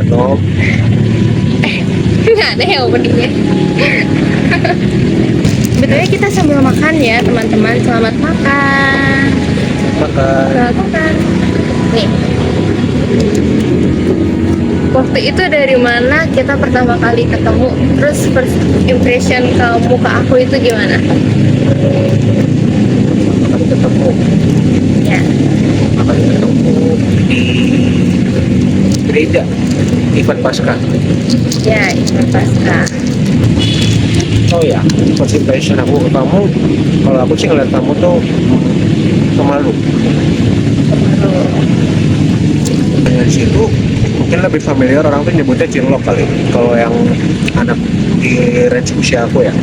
dong. Nggak ada ya openingnya. Betulnya kita sambil makan ya teman-teman. Selamat makan. Makan. Selamat makan. Nih. Waktu itu dari mana kita pertama kali ketemu? Terus first impression kamu ke aku itu gimana? Makan ketemu. Ya. Makan ketemu di gereja event Paskah. Ya, itu pasca. Oh ya, first impression aku ke kamu, kalau aku sih ngeliat kamu tuh pemalu. Dengan situ mungkin lebih familiar orang tuh nyebutnya cinlok kali. Kalau yang anak di range usia aku ya,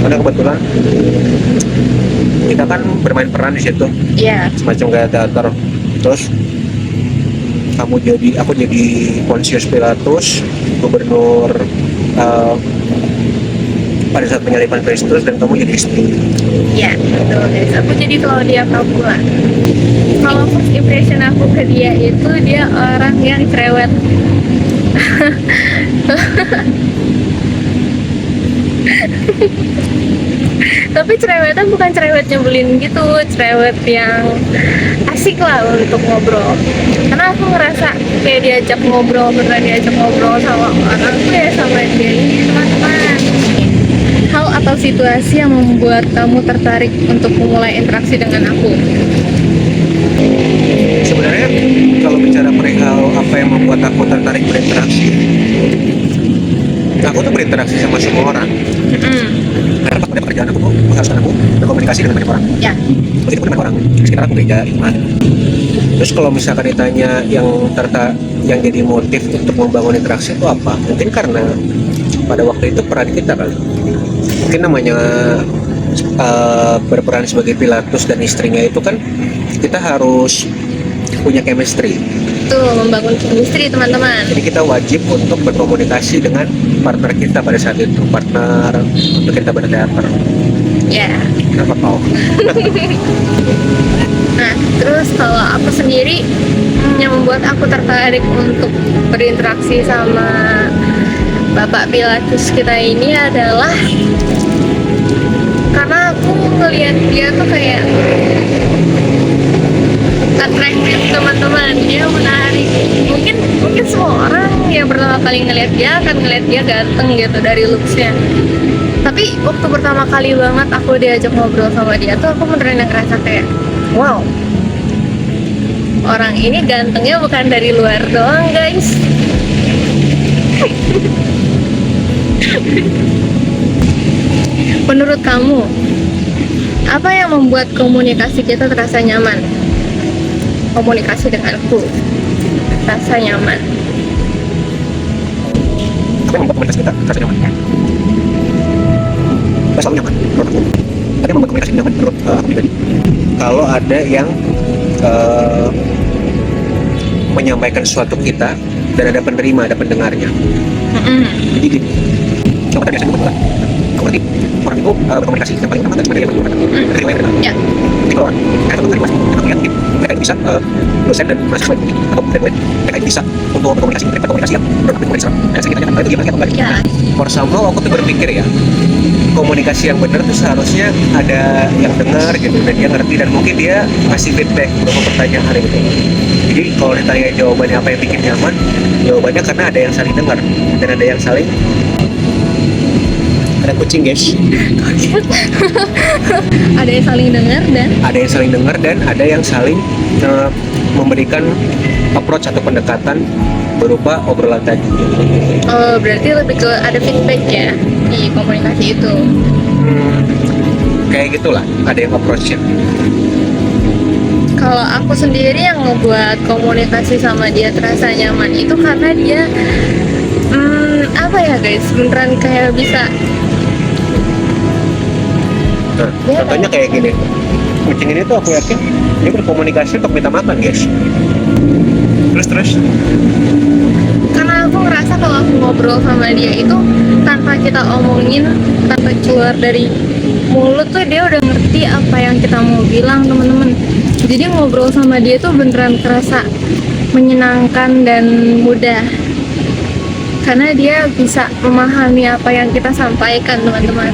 karena kebetulan kita kan bermain peran di situ, Iya. semacam kayak teater. Terus aku jadi Pontius Pilatus, gubernur pada saat penyaliban Kristus, dan kamu jadi istri. Iya, betul guys. Aku jadi Claudia Capula. Kalau first impression aku ke dia itu dia orang yang cerewet. Tapi cerewetnya bukan cerewet nyebelin gitu, cerewet yang asik lah untuk ngobrol. Karena aku ngerasa kayak diajak ngobrol, beneran diajak ngobrol sama orang tuh ya sama dia ini teman-teman. Hal atau situasi yang membuat kamu tertarik untuk memulai interaksi dengan aku? Sebenarnya kalau bicara perihal apa yang membuat aku tertarik berinteraksi, aku tuh berinteraksi sama semua orang. Karena pada pekerjaan aku tuh mengharuskan aku berkomunikasi dengan banyak orang. Ya. Begitu pun dengan orang di sekitar aku, gereja, iman. Terus kalau misalkan ditanya yang jadi motif untuk membangun interaksi itu apa? Mungkin karena pada waktu itu peran kita kali. Mungkin namanya berperan sebagai Pilatus dan istrinya itu kan kita harus punya chemistry. Tuh, membangun chemistry teman-teman. Jadi kita wajib untuk berkomunikasi dengan partner kita pada saat itu, partner untuk kita berteater. Ya. Kenapa kau? Nah, terus kalau aku sendiri yang membuat aku tertarik untuk berinteraksi sama Bapak Pilatus kita ini adalah karena aku ngelihat dia tuh kayak atraktif teman-teman, dia menarik. Mungkin semua orang yang pertama kali ngelihat dia akan ngelihat dia ganteng gitu dari looksnya. Tapi waktu pertama kali banget aku diajak ngobrol sama dia tuh aku beneran ngerasa kayak wow, orang ini gantengnya bukan dari luar doang guys. Menurut kamu, apa yang membuat komunikasi kita terasa nyaman? Komunikasi denganku terasa nyaman. Apa yang membuat komunikasi kita terasa nyaman? Kita selalu nyaman menurut aku. Ada yang membuat komunikasi nyaman menurut aku pribadi. Kalau ada yang menyampaikan sesuatu kita dan ada penerima, ada pendengarnya. Jadi gini, coba tadi saya ngomong aku ngerti orang itu berkomunikasi yang paling utama dari yang berkomunikasi dari yang lain. Ya. Jadi kalau orang kayak satu kali emang yakin mereka itu bisa dosen dan mahasiswa itu atau graduate, mereka itu bisa untuk berkomunikasi yang menurut aku bisa. Dan saya tanya itu gimana atau Ya. For somehow aku tuh berpikir ya, komunikasi yang benar tuh seharusnya ada yang dengar gitu dan dia ngerti dan mungkin dia kasih feedback berupa pertanyaan gitu. Jadi kalau ditanya jawabannya apa yang bikin nyaman, jawabannya karena ada yang saling dengar dan ada yang saling ada kucing guys. Ada yang saling dengar dan Ada yang saling dengar dan ada yang saling memberikan approach atau pendekatan berupa obrolan tadi. oh, berarti lebih ke ada feedback ya di komunikasi itu. Kayak gitulah, ada yang approach-nya. Kalau aku sendiri yang ngebuat komunikasi sama dia terasa nyaman itu karena dia apa ya guys, beneran kayak bisa. Nah, contohnya kayak gini. Kucing ini tuh aku yakin dia berkomunikasi untuk minta makan guys. Terus Karena aku ngerasa kalau aku ngobrol sama dia itu tanpa kita omongin, tanpa keluar dari mulut tuh dia udah ngerti apa yang kita mau bilang teman-teman. Jadi ngobrol sama dia tuh beneran kerasa menyenangkan dan mudah, karena dia bisa memahami apa yang kita sampaikan, teman-teman.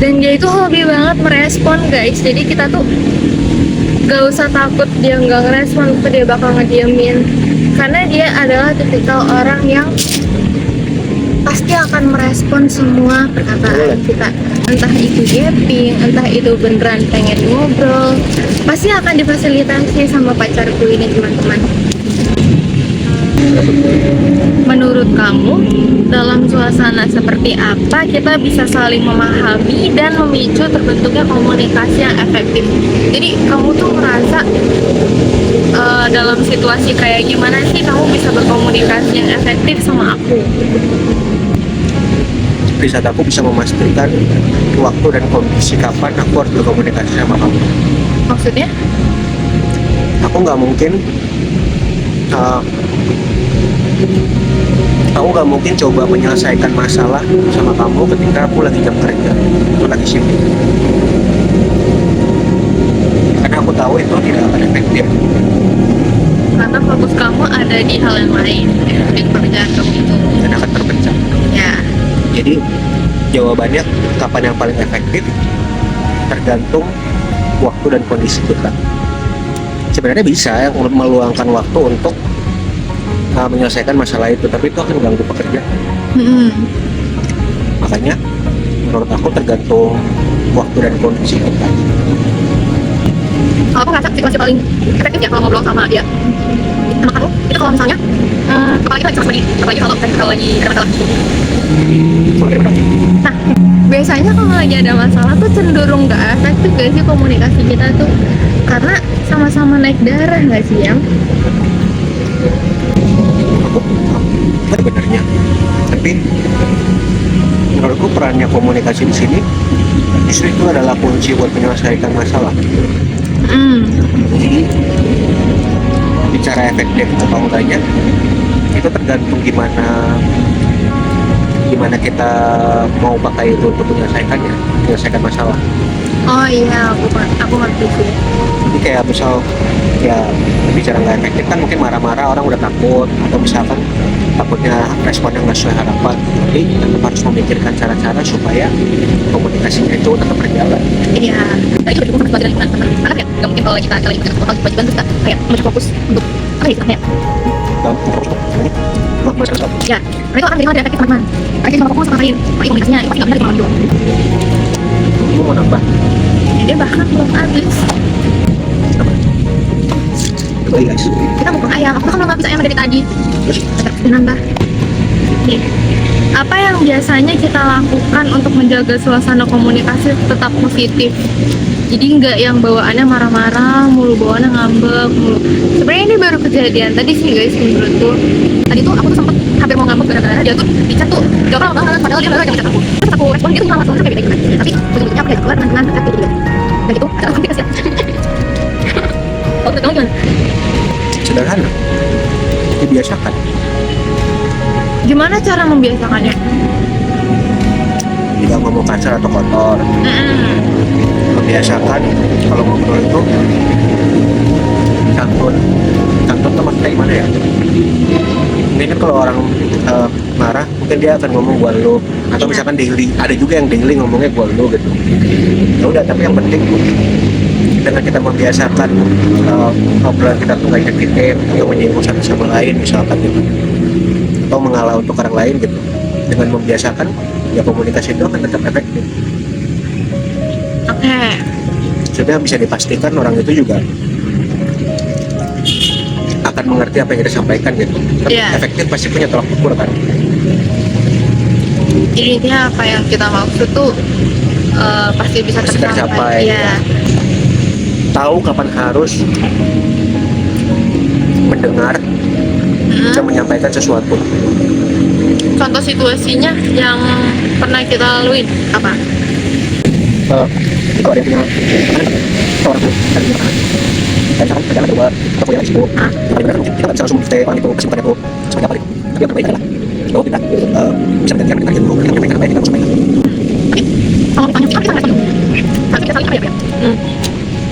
Dan dia itu hobi banget merespon, guys. Jadi kita tuh gak usah takut dia nggak ngerespon, dia bakal ngediemin, karena dia adalah tipikal orang yang pasti akan merespon semua perkataan kita, entah itu gaping, entah itu beneran pengen ngobrol, pasti akan difasilitasi sama pacarku ini, teman-teman. Menurut kamu, dalam suasana seperti apa kita bisa saling memahami dan memicu terbentuknya komunikasi yang efektif? Jadi kamu tuh merasa dalam situasi kayak gimana sih kamu bisa berkomunikasi yang efektif sama aku? Di saat aku bisa memastikan waktu dan kondisi kapan aku harus berkomunikasi sama kamu. Maksudnya? Aku nggak mungkin coba menyelesaikan masalah sama kamu ketika aku lagi jam kerja, aku lagi sibuk, karena aku tahu itu tidak akan efektif. Karena fokus kamu ada di hal yang lain, di pekerjaan kamu itu. Dan akan terpecah. Ya. Jadi jawabannya kapan yang paling efektif tergantung waktu dan kondisi kita. Sebenarnya bisa ya meluangkan waktu untuk menyelesaikan masalah itu, tapi itu akan ganggu pekerja. Makanya menurut aku tergantung waktu dan kondisi kita. Kalau aku ngerasa situasi paling efektif ya kalau ngobrol sama dia, sama kamu, itu kalau misalnya apalagi lagi sama dia, apalagi kalau lagi ada masalah. Nah, biasanya kalau lagi ada masalah tuh cenderung gak efektif gak sih komunikasi kita tuh, karena sama-sama naik darah gak sih, yang Sebenarnya, tapi menurutku perannya komunikasi di sini justru itu adalah kunci buat menyelesaikan masalah. Jadi bicara efektif atau enggaknya itu tergantung gimana kita mau pakai itu untuk menyelesaikan masalah. oh iya, aku ngerti sih. Jadi kayak misal ya bicara nggak efektif kan mungkin marah-marah orang udah takut, atau misalkan takutnya responnya nggak sesuai harapan. Jadi tetap harus memikirkan cara-cara supaya komunikasinya itu tetap berjalan. Iya, tadi udah cukup pelajaran lingkungan teman, karena kayak nggak mungkin kalau lagi kita kewajiban terus kayak harus fokus untuk apa ya istilahnya? Ya, mereka akan jadi efektif, teman-teman. Mereka cuma fokus sama lain, tapi komunikasinya itu pasti nggak benar di malam juga. Lu mau nambah? Dia bahkan belum habis. Oke guys. Kita mau ayam, aku kan belum habis ayam dari tadi. Terus Kita nambah. Nih, apa yang biasanya kita lakukan untuk menjaga suasana komunikasi tetap positif? Jadi nggak yang bawaannya marah-marah, mulu bawaannya ngambek mulu. Sebenarnya ini baru kejadian tadi sih guys, menurutku. Tadi tuh aku tuh sempet hampir mau ngambek gara-gara dia tuh di chat tuh jawab lama banget, padahal dia baru aja ngechat aku. Terus aku respon dia tuh malah langsung kayak beda gitu. Tapi ujung-ujungnya aku udah keluar dengan chat gitu. Dan itu cara komunikasi. Oh, kamu gimana? sederhana, dibiasakan. Gimana cara membiasakannya? Tidak ngomong kasar atau kotor. Membiasakan kalau ngobrol itu santun tuh maksudnya gimana ya? Mungkin kalau orang marah mungkin dia akan ngomong gua lu, atau misalkan daily, ada juga yang daily ngomongnya gua lu gitu. Ya udah, tapi yang penting dengan kita membiasakan obrolan kita tuh nggak nyakitin atau menyinggung satu sama lain misalkan gitu, atau mengalah untuk orang lain gitu. Dengan membiasakan ya komunikasi itu akan tetap efektif. Oke. Sudah bisa dipastikan orang itu juga akan mengerti apa yang kita sampaikan gitu. Kan efektif pasti punya tolak ukur kan. Jadi intinya apa yang kita maksud tuh pasti bisa tercapai. Ya. Tahu kapan harus mendengar dan menyampaikan sesuatu. Contoh situasinya yang pernah kita laluin apa? Kalau ada yang punya orang tuh tadi makan dan misalkan kerjaan ada dua atau punya risiko, kita nggak bisa langsung stay orang itu kesibukannya tuh seperti apa gitu. Tapi yang terbaik adalah kalau kita bisa mendengarkan kita dulu, kita menyampaikan apa yang kita mau sampaikan. Kalau ditanya kita nggak respon, tapi kita saling apa ya?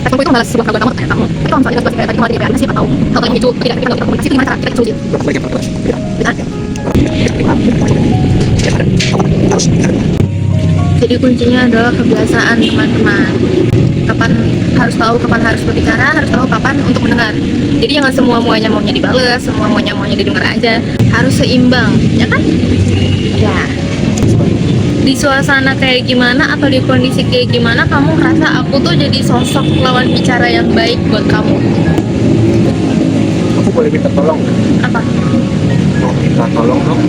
Respon temanku itu membalas sebuah keraguan kamu tanya kamu, tapi kalau misalnya sebuah kayak tadi malah depresi atau hal yang memicu ketidakterima dalam komunikasi, itu gimana cara kita solusi? Jadi kuncinya adalah kebiasaan teman-teman. Kapan harus tahu kapan harus berbicara, harus tahu kapan untuk mendengar. Jadi jangan semua muanya maunya dibales, semua muanya maunya didengar aja. Harus seimbang, ya kan? Ya. Di suasana kayak gimana atau di kondisi kayak gimana kamu ngerasa aku tuh jadi sosok lawan bicara yang baik buat kamu? Aku boleh minta tolong nggak? Apa? Mau minta tolong dong,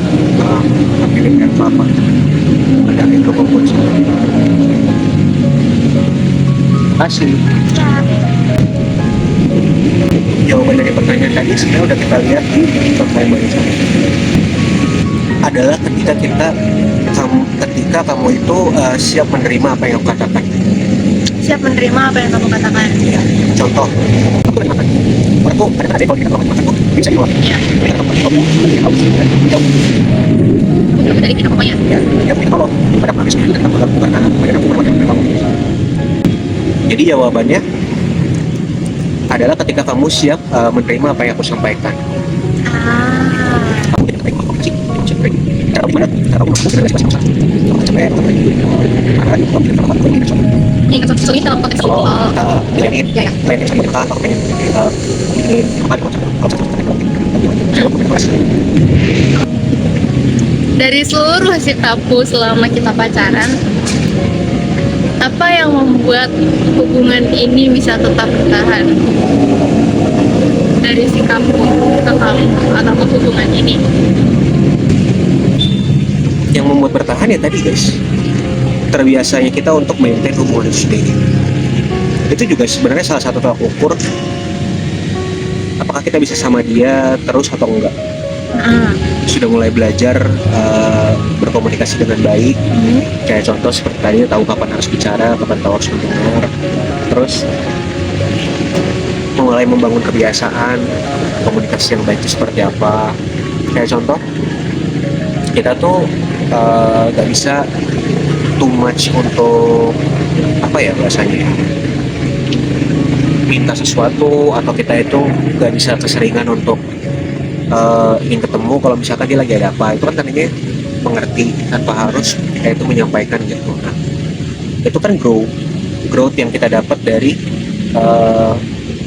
ambilin papa. Ada itu kumpul semua. Kasih. Jawaban dari pertanyaan tadi sebenarnya udah kita lihat di pertanyaan barusan. Adalah ketika kamu itu siap menerima apa yang aku katakan. Siap menerima apa yang kamu katakan. Ya, contoh, aku lagi makan. Aku ada kalau kita makan aku bisa keluar. Iya. Kita makan kamu Aku dari kita pokoknya. ya, dia minta tolong pada habis itu kita melakukan karena mereka punya kamu. Jadi jawabannya adalah ketika kamu siap menerima apa yang aku sampaikan. Kamu tidak baik komunikasi, capek. Cara gimana? Cara kamu melakukan segala sesuatu. Kamu capek, karena kamu tidak pernah melakukan ini. Ini kan sesuatu dalam konteks Kalau pengen cerita, kalau pengen bikin apa dari seluruh sikapku selama kita pacaran, apa yang membuat hubungan ini bisa tetap bertahan? Dari sikapku ke kamu atau ke hubungan ini? yang membuat bertahan ya tadi guys, terbiasanya kita untuk maintain hubungan itu sendiri. Itu juga sebenarnya salah satu tolak ukur apakah kita bisa sama dia terus atau enggak. Sudah mulai belajar berkomunikasi dengan baik, kayak contoh seperti tadi, tahu kapan harus bicara, kapan tahu harus mendengar, terus mulai membangun kebiasaan komunikasi yang baik itu seperti apa. Kayak contoh, kita tuh gak bisa too much untuk apa ya bahasanya, minta sesuatu, atau kita itu gak bisa keseringan untuk ingin ketemu kalau misalkan dia lagi ada apa. Itu kan tadinya mengerti tanpa harus kita itu menyampaikan gitu. Nah, itu kan growth yang kita dapat dari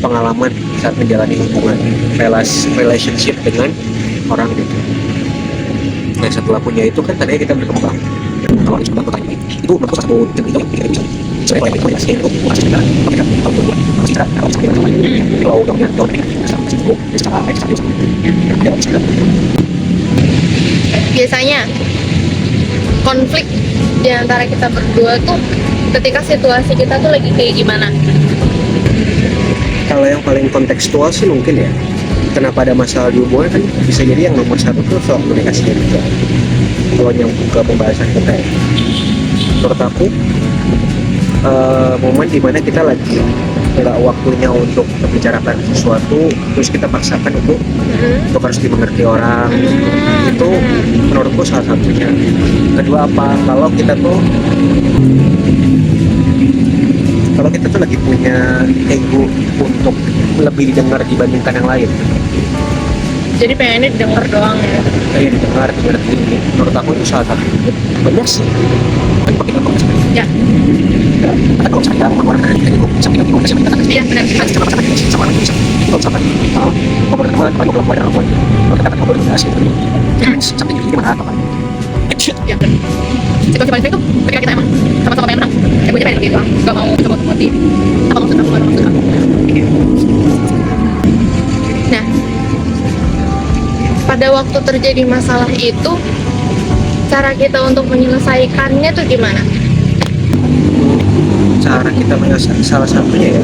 pengalaman saat menjalani hubungan relationship dengan orang gitu. Nah, setelah punya itu kan tadinya kita berkembang. Kalau ada sebuah pertanyaan itu menurut satu cerita yang kita bisa sebenarnya itu komunikasi itu masih kita ketika kalau berdua masih kita kalau sampai kalau udah sama itu secara eksternal ya bisa. Biasanya konflik di antara kita berdua tuh ketika situasi kita tuh lagi kayak gimana? Kalau yang paling kontekstual sih mungkin ya, kenapa ada masalah di hubungan kan bisa jadi yang nomor satu tuh soal komunikasinya juga. Kalau nyambung ke pembahasan kita ya, menurut aku momen dimana kita lagi nggak waktunya untuk membicarakan sesuatu, terus kita paksakan untuk harus dimengerti orang, itu menurutku salah satunya. Kedua apa, kalau kita tuh lagi punya ego untuk lebih didengar dibandingkan yang lain. Jadi pengennya didengar doang ya? Kayak didengar, dimengerti. Menurut aku itu salah satu. Benar sih. Kan pakai komunikasi. Ya. Kalau misalnya orang dari ego, sampai kita komunikasi kita Iya benar. sama orang bisa. Kalau misalkan ngobrol dengan teman, ngobrol dengan orang, kalau kita ngobrol dengan asli, sampai jadi gimana apa? Ya benar. Situasi paling sering tuh ketika kita emang sama-sama pengen menang, gue aja pengen gitu, gak mau coba untuk ngerti apa maksud aku, apa maksud aku. Nah, pada waktu terjadi masalah itu, cara kita untuk menyelesaikannya tuh gimana? Cara kita menyelesaikan salah satunya ya,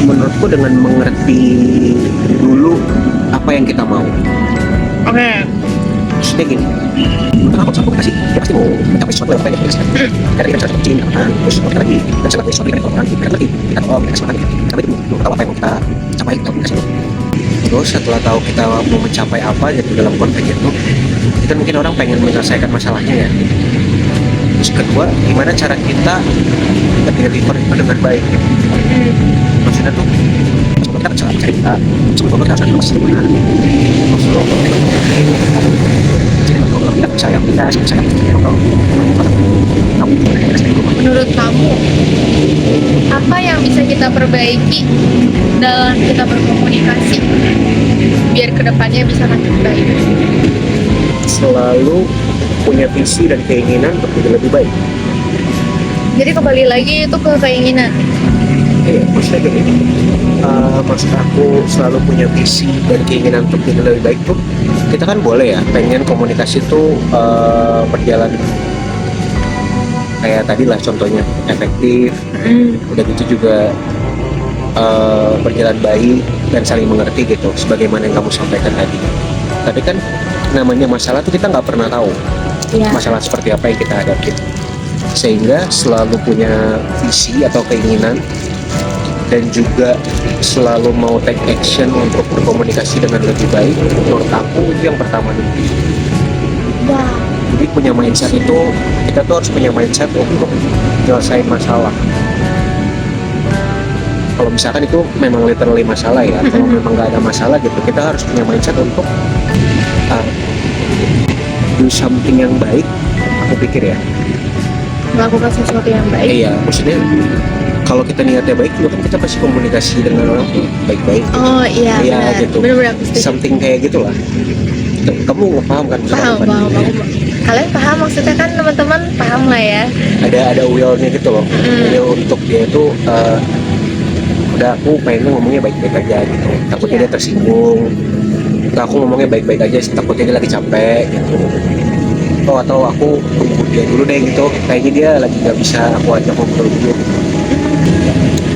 menurutku dengan mengerti dulu apa yang kita mau. Oke. Maksudnya gini, kenapa aku komunikasi? Dia pasti mau mencapai sesuatu yang pengen kita. Karena kita harus cinta, terus kita lagi dan sebagai sesuatu yang orang kita lagi kita tahu kita semangat, tapi itu belum tahu apa yang mau kita capai dalam komunikasi itu. Terus setelah tahu kita mau mencapai apa gitu dalam konflik itu, kita mungkin orang pengen menyelesaikan masalahnya ya. Terus kedua, gimana cara kita deliver itu dengan baik. Maksudnya tuh kita bisa cerita sebelum kita akan masuk mana jadi kalau kita sayang Menurut kamu, apa yang bisa kita perbaiki dalam kita berkomunikasi biar kedepannya bisa makin baik? selalu punya visi dan keinginan untuk jadi lebih baik. Jadi kembali lagi itu ke keinginan. Iya, maksudnya kayak gini. Maksud aku selalu punya visi dan keinginan untuk jadi lebih baik tuh, kita kan boleh ya pengen komunikasi tuh berjalan kayak tadi lah contohnya efektif, udah gitu juga berjalan baik dan saling mengerti gitu sebagaimana yang kamu sampaikan tadi. Tapi kan namanya masalah tuh kita nggak pernah tahu Ya. masalah seperti apa yang kita hadapi, sehingga selalu punya visi atau keinginan dan juga selalu mau take action untuk berkomunikasi dengan lebih baik. Menurut aku itu yang pertama nih. Wah. Jadi punya mindset itu, kita tuh harus punya mindset untuk nyelesain masalah. Kalau misalkan itu memang literally masalah ya, kalau memang nggak ada masalah gitu, kita harus punya mindset untuk do something yang baik. Aku pikir ya, Melakukan sesuatu yang baik. iya, maksudnya kalau kita niatnya baik, kan kita pasti komunikasi dengan orang tuh baik-baik. Oh iya, Iya benar. gitu. Benar-benar aku setuju. Something kayak gitulah. Kamu paham kan? Paham. Kalian paham, maksudnya kan teman-teman paham lah ya. Ada will-nya gitu loh. Will untuk dia itu udah aku pengen ngomongnya baik-baik aja gitu. Takutnya dia tersinggung. Nah, aku ngomongnya baik-baik aja, takutnya dia lagi capek gitu. Atau aku tunggu dia dulu deh gitu. Kayaknya dia lagi nggak bisa aku ajak ngobrol dulu.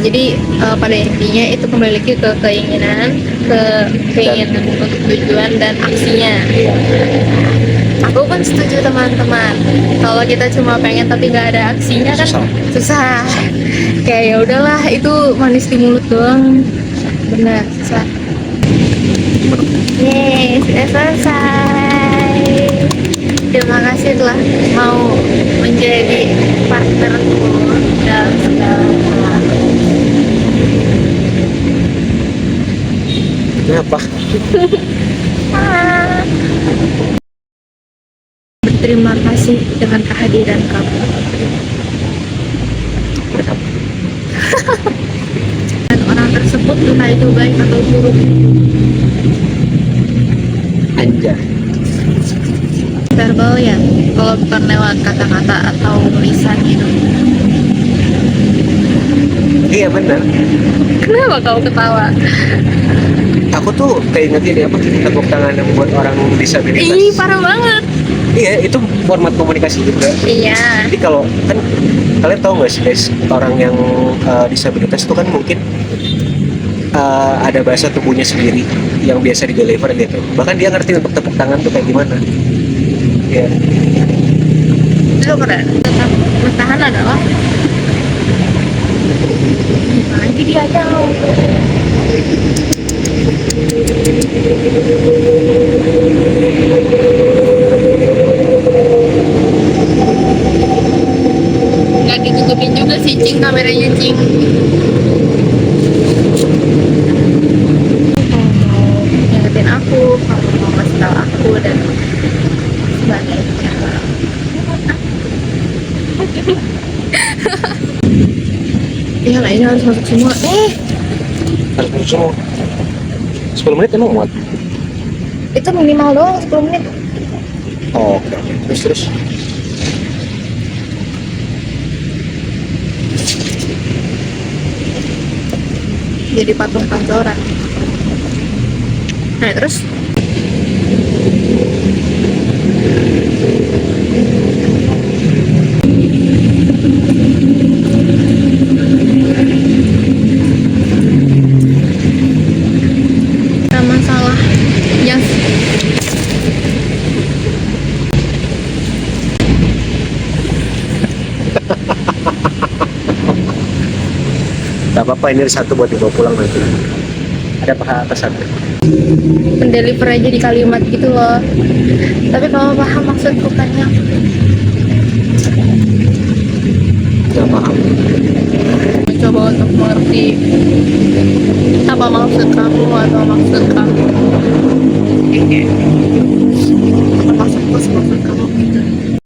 Jadi pada intinya itu kembali lagi ke keinginan, untuk tujuan dan aksinya. Iya. Aku pun setuju teman-teman. Kalau kita cuma pengen tapi nggak ada aksinya kan susah. Kayak ya udahlah, itu manis di mulut doang. Benar, susah. Yeay, sudah selesai. Terima kasih telah mau menjadi partnerku dalam segala hal. Kenapa? Berterima kasih dengan kehadiran kamu. Dan orang tersebut entah itu baik atau buruk. Anjay. Verbal ya, kalau bukan lewat kata-kata atau tulisan gitu. Iya benar. Kenapa kau ketawa? Aku tuh kayak ingetin apa tepuk tangan yang buat orang disabilitas. Ih, parah banget. Iya, itu format komunikasi juga. Iya. Jadi kalau kan kalian tahu nggak sih guys, orang yang disabilitas itu kan mungkin ada bahasa tubuhnya sendiri yang biasa di deliver gitu. Bahkan dia ngerti untuk tepuk tangan tuh kayak gimana. Ya. Itu keren. Tetap bertahan adalah lagi dia jauh. Nggak ditutupin juga sih Cing, kameranya Cing. Kalau mau ngingetin aku, kalau mau kasih tahu aku dan sebagainya. Iya lah, ini harus masuk semua. Harus semua. 10 menit emang muat? Itu minimal doang 10 menit. Oh, oke. Terus. Jadi patung pancoran. Nah terus masalah yang Gak apa-apa, ini satu buat dibawa pulang nanti. Ada paha atasan. mendeliver aja di kalimat gitu loh. Tapi kalau paham maksudku kan ya. mengerti apa maksud kamu atau maksud kamu. Apa maksudku, maksud kamu.